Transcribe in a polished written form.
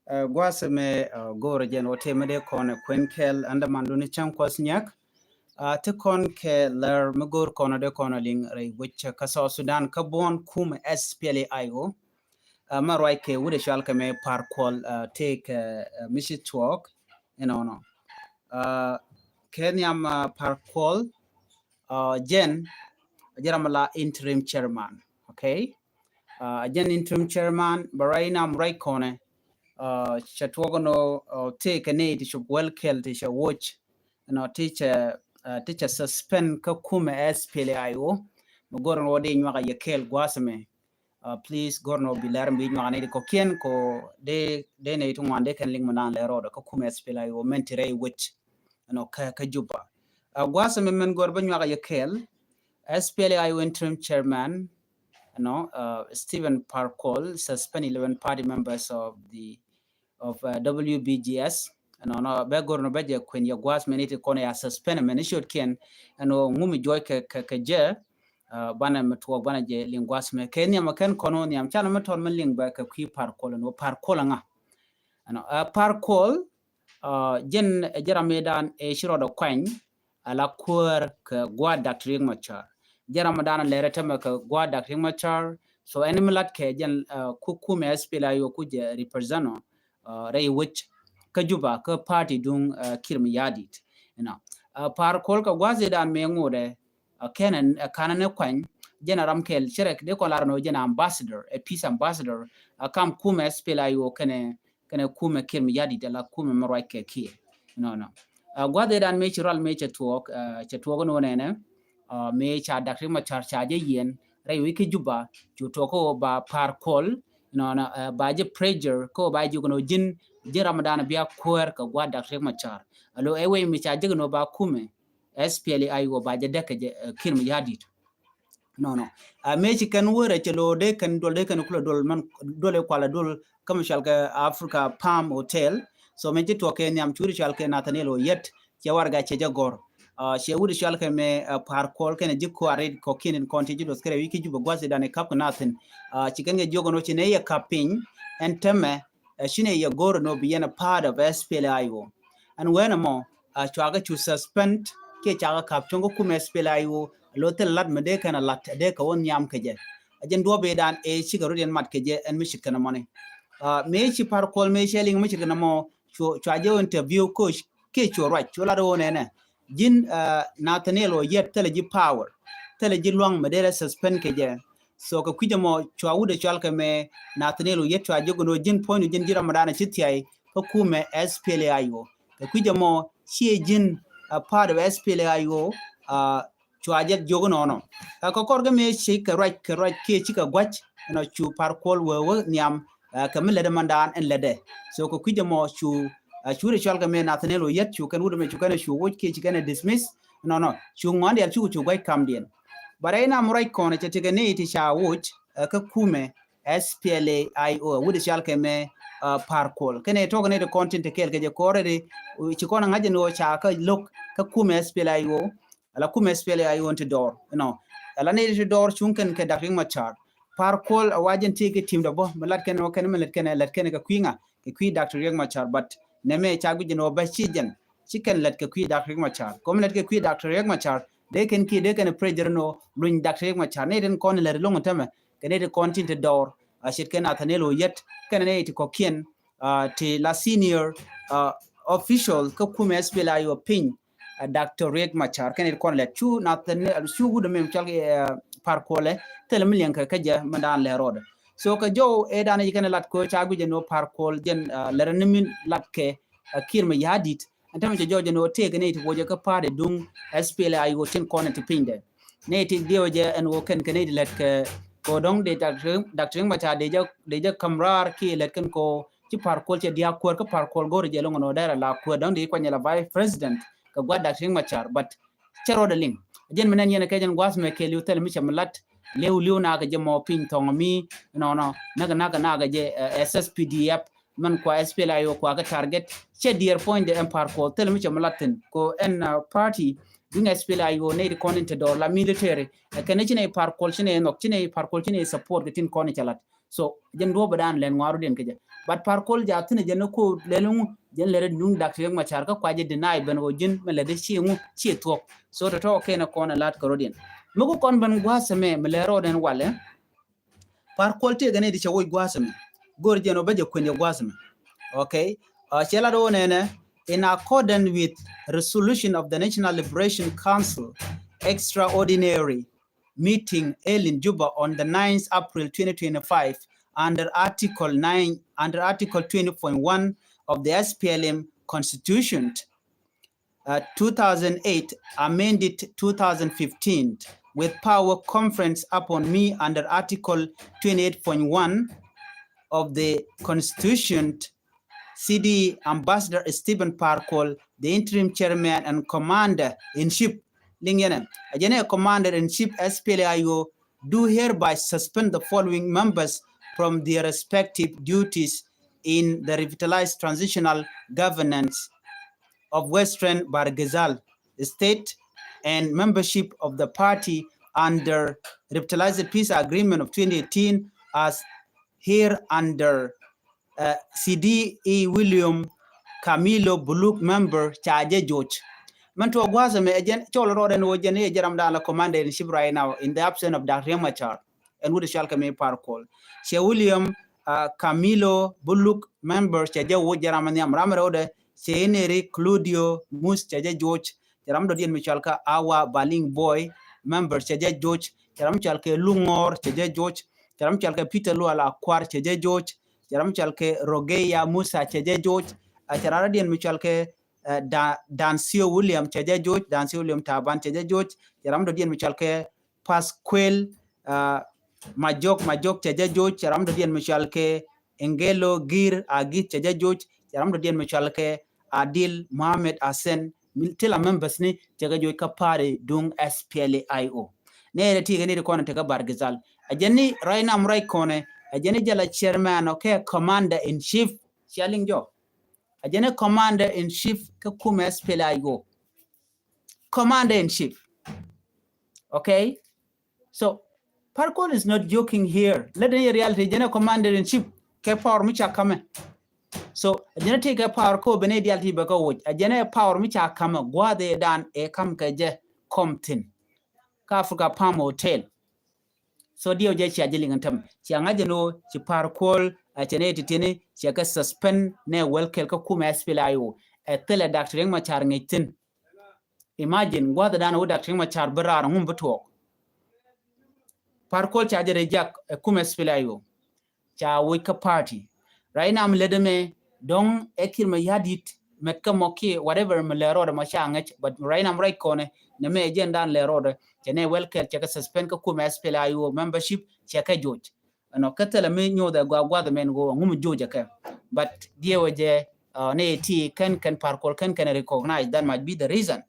Gwaseme gore jen otemede kone kwenkel andamanduni chankwas nyak. Te kon ke ler mugor kono de kono ling rei which kaso Sudan kabon kum SPLAIO. Marwai ke wude shalka me par call take mission talk no. Kenyam par call jen jaramala interim chairman. Okay. Jen interim chairman barainam right kone. Chatwogono take a need to well kill to watch teacher suspend ka kuma SPLIO goron wode nyaka yekel gwasme please gorno bilar mbi nyaka ne ko kien ko de ne to wande kan ling manan le rodo ka kuma SPLIO mentire which ka juba gwasme men gorba nyaka yekel SPLIO interim chairman Stephen Parkol suspend 11 party members of WBGS no be gorno beje kwen ya gwas menite kono ya suspend men shot ken ngumi joy ke je bana metwo bana je lingwas me ken ya maken kono ni am chana meton men ling ba ka kwi Parkol no Parkol nga Parkol jen jara medan e shiro do kwen ala kur ka gwa Dr. Machar jara madana lere tema ka gwa Dr. Machar so enimilat ke jen kukume SPLA yo kuje represent rei which kajuba ka party dung kirmi yadit par kol ka gwaze dan me ngode kenen kanane kwan generam kel cherek de kolarno jena ambassador a peace ambassador kam kume SPLA yo kene kume kirmi yadit la kume marwai ke ki gwaze dan me chiral me chetwok no nene me cha Dr. Machar cha je yen rei wiki juba jutoko ba par kol ba je pressure ko ba ju no jin Ramadan biya koer ka gwa Dr. Machar alo ewe mi cha jigno ba kume SPLAIO ba je deke kirmi yadit mechi kan wore chelo de kan kula dol man dole kwala dol kam shalka Africa Palm Hotel so mechi to ke nyam churi shalka Nathaniel yet che warga che jagor she wuri shalka me par kol ken jikko arid ko kinin konti jido skere wiki juba gwase dane kap nathan chicken ge jogo no chine ya kapin and teme shine ya goro no be a part of SPLAIO and when more chaga to suspend ke chaga kap chongo kum SPLAIO lotel lat mede kana lat de ka won yam keje ajen do be dan e chiga rodian mat keje en mishik kana money me chi par kol me shelling mishik kana mo chaje interview coach ke cho right cho la do ne jin Nathaniel yet teleji power teleji long mede suspend keje so ka kujamo chwa wude chalka me Nathaniel yet chwa jogono jin point jin jira madana chitiai ka kume SPLAIO ka kujamo chi jin a part of SPLAIO chwa jet jogono no ka korga me chi ka right ke chi ka gwach chu par kol wo nyam ka me lede mandan en lede so ka kujamo chu chure chalka me Nathaniel yet chu kan wude me chu kana chu wo ke chi kana dismiss chu ngwande al chu gwai kamdien Baraina murai kone chetege ne iti sha wuch ka kume SPLAIO wude shalke me Parkol kene toga ne de content kel ke je kore de chikona ngaje no cha ka look ka kume SPLAIO ala kume SPLAIO onto door ala ne to door chunken ke Dr. Machar Parkol awajen tike team do bo malat ken no ken malat ken ka kwinga ke kwi Dr. Machar but ne me cha guje no ba chijen chicken let ke kwi Dr. Machar kom let ke kwi Dr. Machar they can pressure no luin Dr. Machar ne den kon le long teme kene de content door shit ken Nathaniel yet ken ne ti kokien ti la senior official ko kuma SPLAIO pin Dr. Machar ken kon le chu Nathaniel chu gudu mem chal Parkole tel million ka kaja mandan le road so ka jo e dana ken lat ko cha guje no Parkol jen le renin lat ke kirma yadit antame jojo no tege ne ti woje ka pade dung SPLAIO tin kone ti pinde ne ti dioje en wo ken kene let ke ko dong de Dr. Machar de ja kamrar ki let ken ko ti Parkol che dia ko ka Parkol gore je longo no dara la ko dong de ko nyala vice president ka gwa Dr. Machar but chero de ling jen menen yene ke jen gwas me ke liu tel mi chamlat lew na ga je mo pin tong mi naga je SSPDF man ko SPLAIO ko ga target che dear point de Parkol tel mi chamlaten ko en party dung SPLAIO ne de konente do la military kene chine Parkol chine nok chine Parkol chine support tin konne chalat so jen do badan len waru den keje but parkol jatine jeno ko lelungu jen lere nung dak yang machar ka kwaje deny ben go jin mele de chiengu chi tok so to okay na kona lat korodien mugo kon ban gwasame melero den wale parkol te gane di chawoy gwasame gor jeno baje kwenye gwasame okay chela do nene in accordance with resolution of the National Liberation Council extraordinary meeting held in Juba on the 9th April 2025 under Article 20.1 of the SPLM Constitution, 2008 amended 2015 with power conference upon me under Article 28.1 of the Constitution. CD Ambassador Stephen Parkol, the interim chairman and commander-in-chief, commander-in-chief SPLIO, do hereby suspend the following members from their respective duties in the revitalized transitional governance of Western Barghazal State and membership of the party under revitalized peace agreement of 2018 as here under CDE William Camilo Buluk member Chaje George. Manto Gwaza me again Cholo Roden Wojane Jaram Dala commander in ship right now in the absence of Dr. Machar and Woody Shalkame Parkol. She William Camilo Buluk member Chaje Wojaramaniam Ramarode, Senere Claudio Mus Chaje George, Jaramdo Dian Michalka Awa Baling Boy member Chaje George, Jaram Chalke Lungor Chaje George, Jaram Chalke Peter Luala Kwar Chaje George. Jaram chalke Rogeya Musa Cheje George, Charadian Michalke Dancio William Cheje George, Dancio William Taban Cheje George, Jaram Dodian Michalke Pasquel Majok Cheje George, Jaram Dodian Michalke Engelo Gir Agit Cheje George, Jaram Dodian Michalke Adil Mohamed Asen, Tila members ni Cheje George Kapare Dung SPLAIO. Ne Tigani the corner take a Bargazal. Ajani Rainam Raikone. Ajene jala chairman okay commander-in-chief shaling jo ajene commander-in-chief ka kuma SPLIO commander-in-chief. Okay, so Parkol is not joking here. Let the reality ajene commander-in-chief ke power micha kame so ajene take a power ko bene reality baka woj ajene power micha kame gwa de dan e kam ka je Compton ka Africa Palm Hotel. So dio je chi ajili ngantam chi angajeno chi Parkol achene titene chi ka suspend ne welkel ka kuma SPLIO e tele Dr. Riek Machar ngitin. Imagine gwada dana wo Dr. Riek Machar barar ngum beto Parkol cha jere jak kuma SPLIO cha wika party right now ledeme don ekir me yadit mekka moki whatever me lero de macha ngach but right now right kone ne me agenda lero de chene welker cheka suspend ka kuma SPLIO membership cheka George no katela me nyoda gwa the men go ngum George ka but die waje ne ti kan Parkol kan recognize that might be the reason